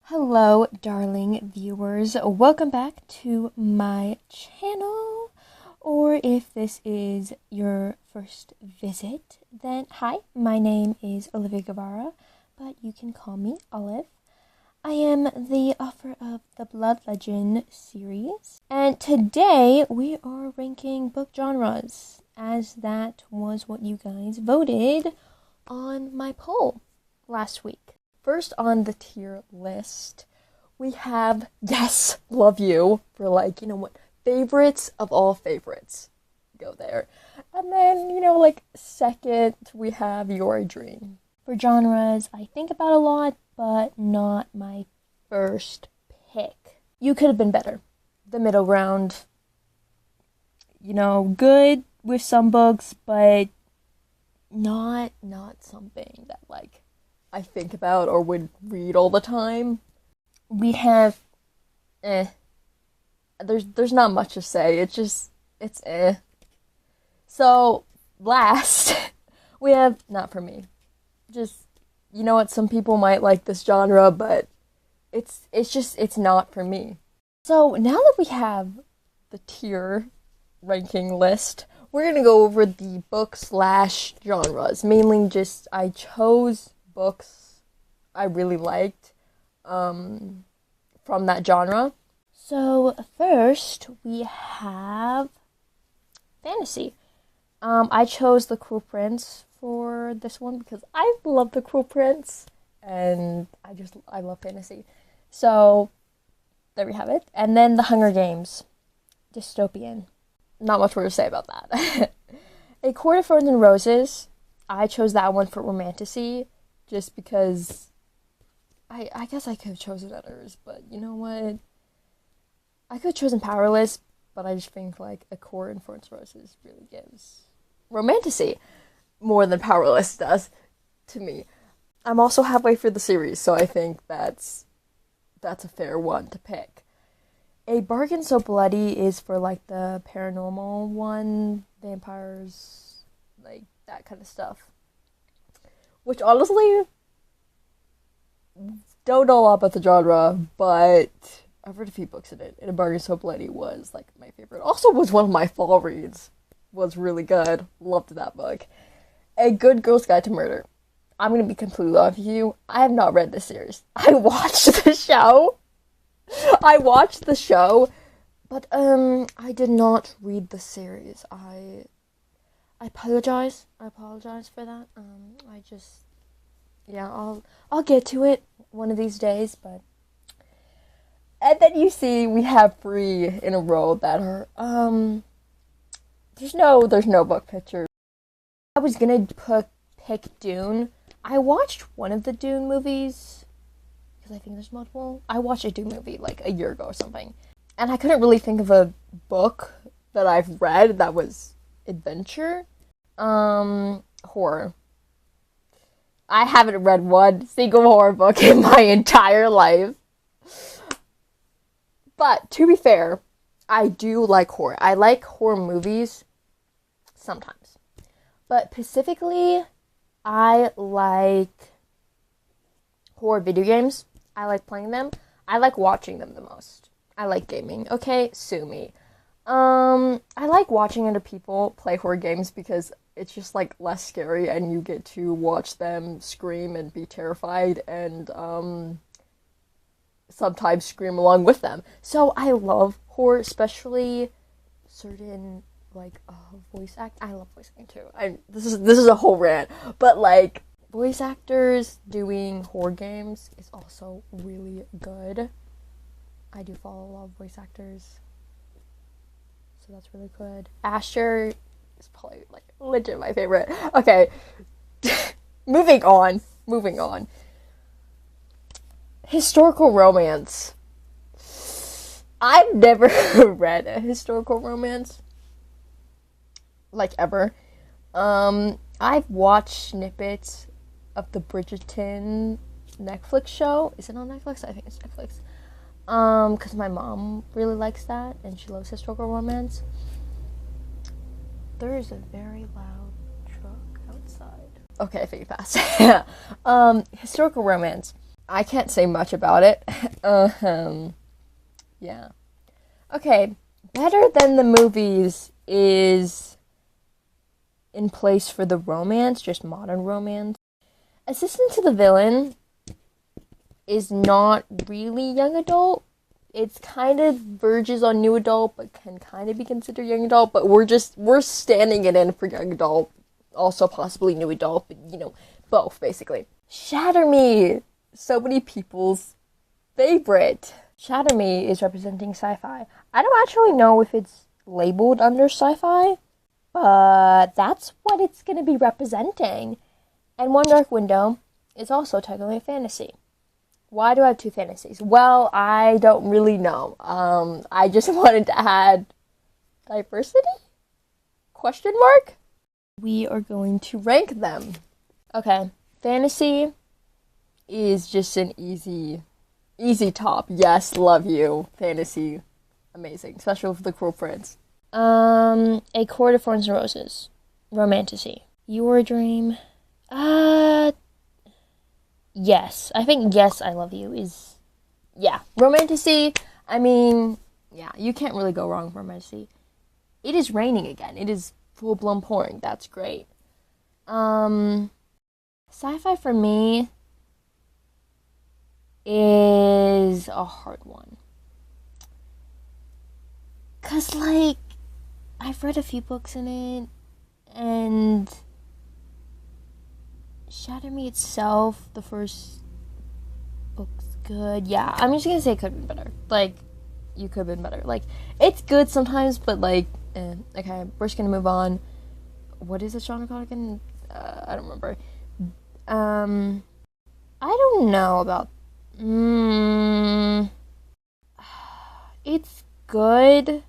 Hello, darling viewers. Welcome back to my channel. Or if this is your first visit, then hi, my name is Olivia Guevara, but you can call me Olive. I am the author of the Blood Legend series, and today we are ranking book genres, as that was what you guys voted on my poll last week. First on the tier list, we have Yes, Love You, for favorites of all favorites. Go there. And then, second, we have Your Dream. For genres, I think about a lot, but not my first pick. You Could Have Been Better. The middle ground. Good with some books, but not something that, I think about or would read all the time. We have There's not much to say. It's So last we have Not For Me. Just, you know what, some people might like this genre, but it's not for me. So now that we have the tier ranking list, we're gonna go over the book/genres. Mainly just I chose books I really liked from that genre. So first we have fantasy. I chose The Cruel Prince for this one because I love The Cruel Prince and I love fantasy. So there we have it. And then The Hunger Games, dystopian. Not much more to say about that. A Court of Thorns and Roses. I chose that one for romantasy, just because I guess I could have chosen others, but you know what? I could have chosen Powerless, but I just think A Court of Thorns and Roses really gives romantasy more than Powerless does to me. I'm also halfway through the series, so I think that's a fair one to pick. A Bargain So Bloody is for the paranormal one, vampires, that kind of stuff. Which honestly, don't know a lot about the genre, but I've read a few books in it, and A Bargain So Bloody was my favorite. Also was one of my fall reads. Was really good. Loved that book. A Good Girl's Guide to Murder. I'm gonna be completely honest with you. I have not read this series. I watched the show. But I did not read the series. I apologize. I apologize for that. I'll get to it one of these days, but. And then you see we have 3 in a row that are there's no book pictures. I was gonna pick Dune. I watched one of the Dune movies because I think there's multiple. I watched a Dune movie a year ago or something, and I couldn't really think of a book that I've read that was adventure. Horror. I haven't read one single horror book in my entire life. But to be fair, I do like horror. I like horror movies sometimes. But specifically, I like horror video games. I like playing them. I like watching them the most. I like gaming. Okay, sue me. I like watching other people play horror games because it's just less scary and you get to watch them scream and be terrified and sometimes scream along with them. So I love horror, especially certain voice act. I love voice acting too. This is a whole rant, but voice actors doing horror games is also really good. I do follow a lot of voice actors, so that's really good. Asher is probably legit my favorite. Okay, moving on. Historical romance. I've never read a historical romance. Ever. I've watched snippets of the Bridgerton Netflix show. Is it on Netflix? I think it's Netflix. Because my mom really likes that, and she loves historical romance. There is a very loud truck outside. Okay, I think it passed. Historical romance. I can't say much about it. Yeah. Okay, better than the movies is in place for the romance, just modern romance. Assistant to the Villain is not really young adult. It's kind of verges on new adult, but can kind of be considered young adult. But we're standing it in for young adult, also possibly new adult, but both basically. Shatter Me, so many people's favorite. Shatter Me is representing sci-fi. I don't actually know if it's labeled under sci-fi, but that's what it's gonna be representing. And One Dark Window is also technically a fantasy. Why do I have two fantasies? Well, I don't really know. I just wanted to add diversity? Question mark? We are going to rank them. Okay, fantasy is just an easy top. Yes, love you. Fantasy, amazing. Especially with The Cruel Prince. A Court of Thorns and Roses. Romantasy. Your Dream. Yes. I think Yes, I Love You is, yeah. Romantasy, I mean, yeah, you can't really go wrong with Romantasy. It is raining again. It is full-blown pouring. That's great. Sci-fi for me is a hard one. 'Cause, like, I've read a few books in it, and Shatter Me itself, the first book's good. Yeah, I'm just gonna say it could have been better. Like, you could have been better. Like, it's good sometimes, but, like, okay, we're just gonna move on. What is this genre called again? I don't remember. I don't know about... It's good.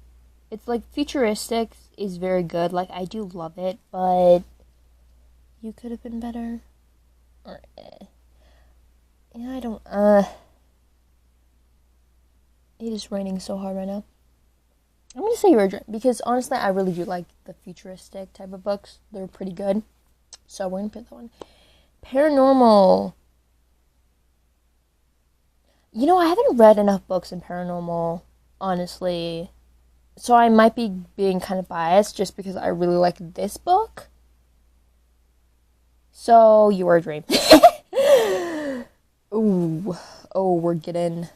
It's, like, futuristic is very good. Like, I do love it, but you could have been better. Or, yeah, I don't, it is raining so hard right now. I'm gonna say Your Dream, because honestly, I really do like the futuristic type of books. They're pretty good. So we're gonna pick that one. Paranormal. I haven't read enough books in paranormal, honestly. So I might be being kind of biased just because I really like this book. So, Your Dream. Ooh. Oh, we're getting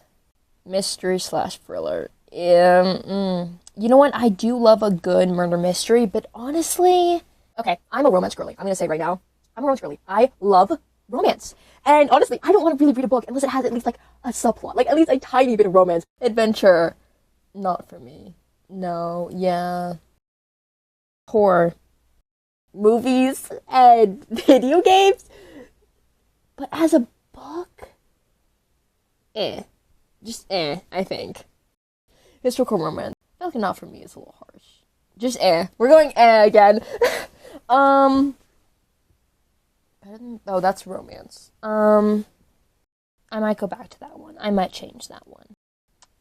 mystery / thriller. You know what? I do love a good murder mystery, but honestly... Okay, I'm a romance girly. I'm gonna say right now, I'm a romance girly. I love romance. And honestly, I don't want to really read a book unless it has at least, like, a subplot. Like, at least a tiny bit of romance. Adventure. Not for me. No, yeah. Horror. Movies and video games. But as a book, just I think. Historical romance, I feel like not for me, it's a little harsh. Just we're going again. Oh, that's romance. I might go back to that one. I might change that one.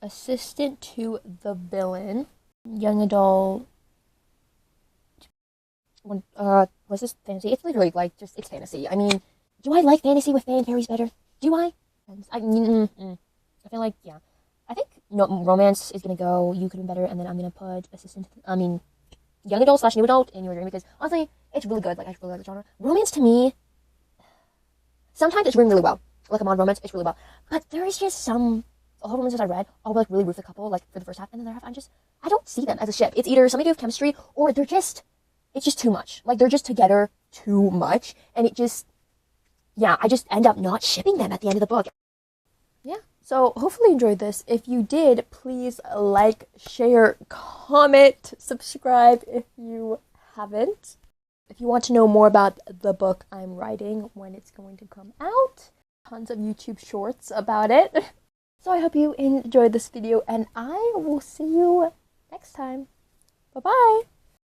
Assistant to the Villain, young adult. What's this fantasy? It's literally like just it's fantasy. I mean, do I like fantasy with fairies better? Do I? I feel like, yeah. I think romance is gonna go. You could have been better, and then I'm gonna put young adult / new adult in Your Dream, because honestly, it's really good. Like, I really like the genre. Romance to me, sometimes it's written really well. Like a modern romance, it's really well. But there is just all the romances I read, I'll like really root for the couple, like for the first half, and then the other half, I don't see them as a ship. It's either something to do with chemistry, or it's just too much. Like, they're just together too much, and I just end up not shipping them at the end of the book. Yeah. So, hopefully you enjoyed this. If you did, please like, share, comment, subscribe if you haven't. If you want to know more about the book I'm writing, when it's going to come out, tons of YouTube shorts about it. So I hope you enjoyed this video, and I will see you next time. Bye-bye!